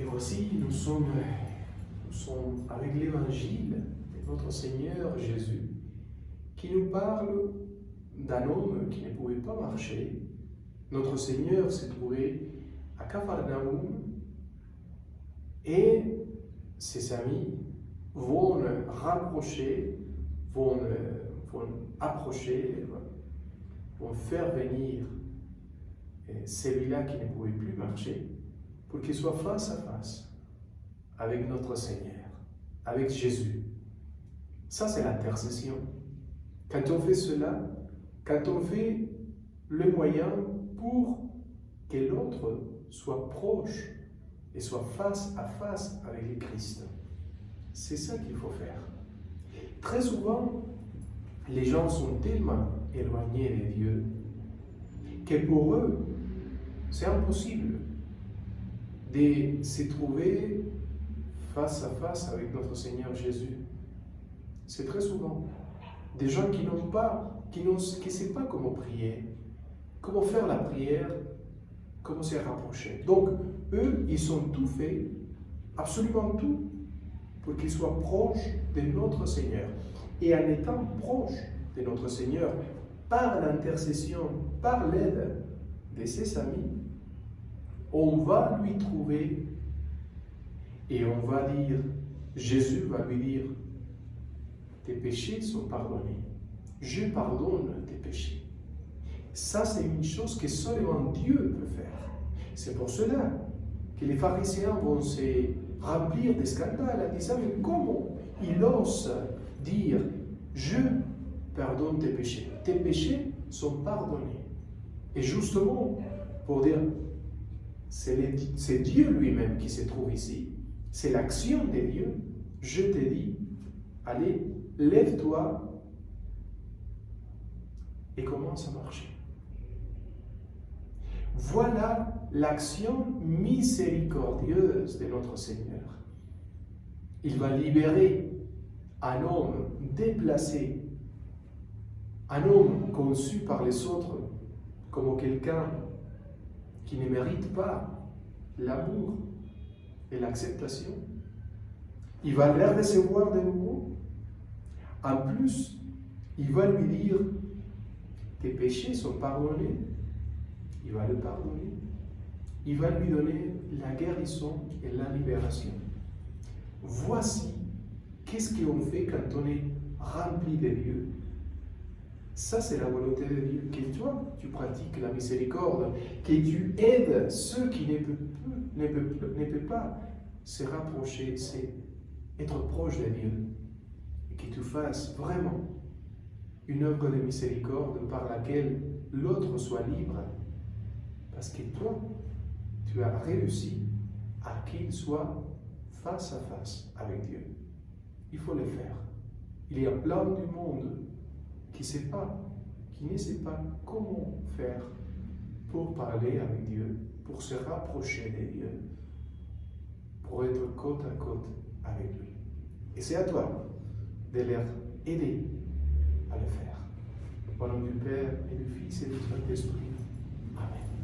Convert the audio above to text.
Et voici, nous sommes avec l'évangile de notre Seigneur Jésus, qui nous parle d'un homme qui ne pouvait pas marcher. Notre Seigneur s'est trouvé à Capharnaüm et ses amis vont rapprocher, vont approcher, vont faire venir celui-là qui ne pouvait plus marcher pour qu'il soit face à face avec notre Seigneur, avec Jésus. Ça, c'est l'intercession. Quand on fait cela, quand on fait le moyen pour que l'autre soit proche et soit face à face avec le Christ. C'est ça qu'il faut faire. Très souvent, les gens sont tellement éloignés de Dieu que pour eux, c'est impossible de se trouver face à face avec notre Seigneur Jésus. C'est très souvent des gens qui ne savent pas comment prier, comment faire la prière, comment se rapprocher. Donc, eux, ils ont tout fait, absolument tout, pour qu'ils soient proches de notre Seigneur. Et en étant proches de notre Seigneur, par l'intercession, par l'aide de ses amis, on va lui trouver et on va dire, Jésus va lui dire, tes péchés sont pardonnés. Je pardonne tes péchés. Ça, c'est une chose que seulement Dieu peut faire. C'est pour cela que les pharisiens vont se remplir de scandales en disant, mais comment il ose dire, je pardonne tes péchés. Tes péchés sont pardonnés. Et justement, pour dire, c'est Dieu lui-même qui se trouve ici. C'est l'action de Dieu. Je te dis, allez, lève-toi et commence à marcher. Voilà l'action miséricordieuse de notre Seigneur. Il va libérer un homme déplacé, un homme conçu par les autres comme quelqu'un qui ne mérite pas l'amour et l'acceptation. Il va les recevoir de nouveau. En plus, il va lui dire, tes péchés sont pardonnés. Il va le pardonner. Il va lui donner la guérison et la libération. Voici qu'est-ce qu'on fait quand on est rempli de Dieu. Ça, c'est la volonté de Dieu. Que toi, tu pratiques la miséricorde, que tu aides ceux qui ne peuvent pas se rapprocher, c'est être proche de Dieu. Et que tu fasses vraiment une œuvre de miséricorde par laquelle l'autre soit libre. Parce que toi, tu as réussi à qu'il soit face à face avec Dieu. Il faut le faire. Il y a plein du monde qui ne sait pas comment faire pour parler avec Dieu, pour se rapprocher de Dieu, pour être côte à côte avec lui. Et c'est à toi de les aider à le faire. Au nom du Père et du Fils et du Saint-Esprit. Amen.